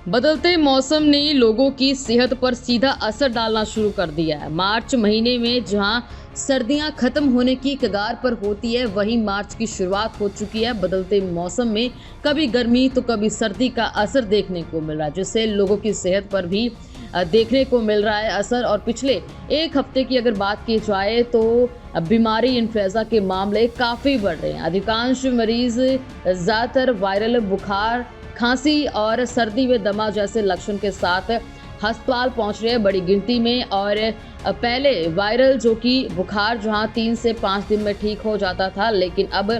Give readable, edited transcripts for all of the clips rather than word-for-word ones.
बदलते मौसम ने लोगों की सेहत पर सीधा असर डालना शुरू कर दिया है। मार्च महीने में जहां सर्दियां खत्म होने की कगार पर होती है, वहीं मार्च की शुरुआत हो चुकी है। बदलते मौसम में कभी गर्मी तो कभी सर्दी का असर देखने को मिल रहा है, जिससे लोगों की सेहत पर भी देखने को मिल रहा है असर। और पिछले एक हफ्ते की अगर बात की जाए तो बीमारी इन्फ्लुएंजा के मामले काफ़ी बढ़ रहे हैं। अधिकांश मरीज ज़्यादातर वायरल बुखार, खांसी और सर्दी में दमा जैसे लक्षण के साथ अस्पताल पहुंच रहे हैं बड़ी गिनती में। और पहले वायरल जो कि बुखार जहां 3 से 5 दिन में ठीक हो जाता था, लेकिन अब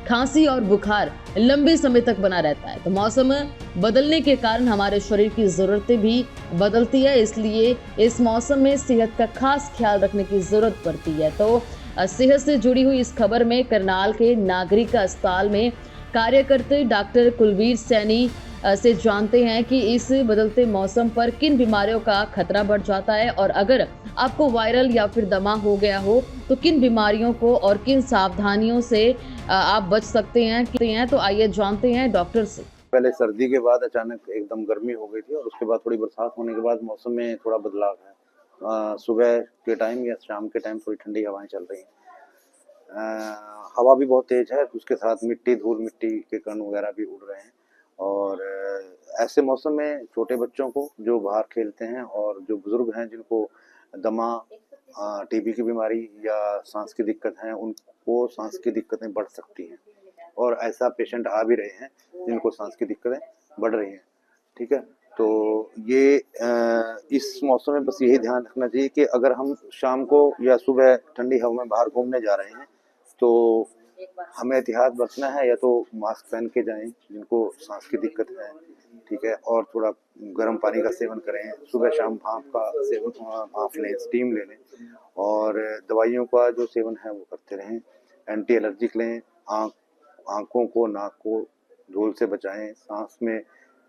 खांसी और बुखार लंबे समय तक बना रहता है। तो मौसम बदलने के कारण हमारे शरीर की ज़रूरतें भी बदलती है, इसलिए इस मौसम में सेहत का खास ख्याल रखने की ज़रूरत पड़ती है। तो सेहत से जुड़ी हुई इस खबर में करनाल के नागरिक अस्पताल में कार्य करते डॉक्टर कुलवीर सैनी से जानते हैं कि इस बदलते मौसम पर किन बीमारियों का खतरा बढ़ जाता है, और अगर आपको वायरल या फिर दमा हो गया हो तो किन बीमारियों को और किन सावधानियों से आप बच सकते हैं। तो आइए जानते हैं डॉक्टर से। पहले सर्दी के बाद अचानक एकदम गर्मी हो गई थी और उसके बाद थोड़ी बरसात होने के बाद मौसम में थोड़ा बदलाव है। सुबह के टाइम या शाम के टाइम थोड़ी ठंडी हवाएं चल रही हैं। हवा भी बहुत तेज है, उसके साथ धूल मिट्टी के कण वगैरह भी उड़ रहे हैं। और ऐसे मौसम में छोटे बच्चों को जो बाहर खेलते हैं और जो बुजुर्ग हैं जिनको दमा, टीबी की बीमारी या सांस की दिक्कत है, उनको सांस की दिक्कतें बढ़ सकती हैं। और ऐसा पेशेंट आ भी रहे हैं जिनको सांस की दिक्कतें बढ़ रही हैं। ठीक है, तो ये इस मौसम में बस यही ध्यान रखना चाहिए कि अगर हम शाम को या सुबह ठंडी हवा में बाहर घूमने जा रहे हैं तो हमें एहतियात बरतना है, या तो मास्क पहन के जाएं जिनको सांस की दिक्कत है। ठीक है, और थोड़ा गर्म पानी का सेवन करें, सुबह शाम भाप का सेवन, भाप लें, स्टीम ले लें, और दवाइयों का जो सेवन है वो करते रहें। एंटी एलर्जिक लें, आँखों को, नाक को धूल से बचाएं। सांस में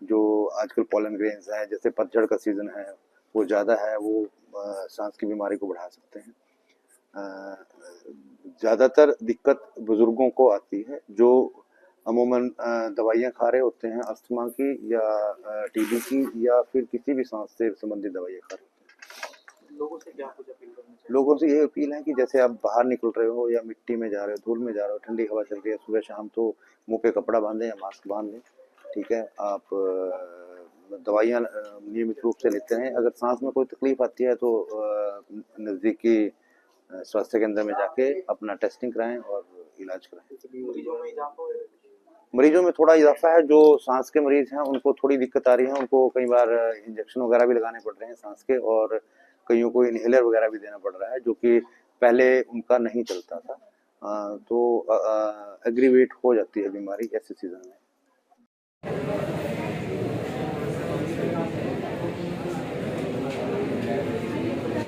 जो आजकल पॉलन ग्रेन्स हैं, जैसे पतझड़ का सीजन है वो ज़्यादा है, वो सांस की बीमारी को बढ़ा सकते हैं। ज़्यादातर दिक्कत बुजुर्गों को आती है जो अमूमन दवाइयाँ खा रहे होते हैं, अस्थमा की या टीबी की या फिर किसी भी सांस से संबंधित दवाइयाँ खा रहे होते हैं। लोगों से क्या कुछ अपील करना चाहिए? लोगों से ये अपील है कि जैसे आप बाहर निकल रहे हो या मिट्टी में जा रहे हो, धूल में जा रहे हो, ठंडी हवा चल रही है सुबह शाम, तो मुंह पे कपड़ा बांधें या मास्क बांध लें। ठीक है, आप दवाइयाँ नियमित रूप से लेते रहें। अगर सांस में कोई तकलीफ आती है तो नज़दीकी स्वास्थ्य केंद्र में जाके अपना टेस्टिंग कराएं और इलाज कराएं। मरीजों में थोड़ा इजाफा है, जो सांस के मरीज हैं उनको थोड़ी दिक्कत आ रही है, उनको कई बार इंजेक्शन वगैरह भी लगाने पड़ रहे हैं सांस के, और कईयों को इनहेलर वगैरह भी देना पड़ रहा है, जो कि पहले उनका नहीं चलता था। तो एग्रीवेट हो जाती है बीमारी ऐसे सीजन में।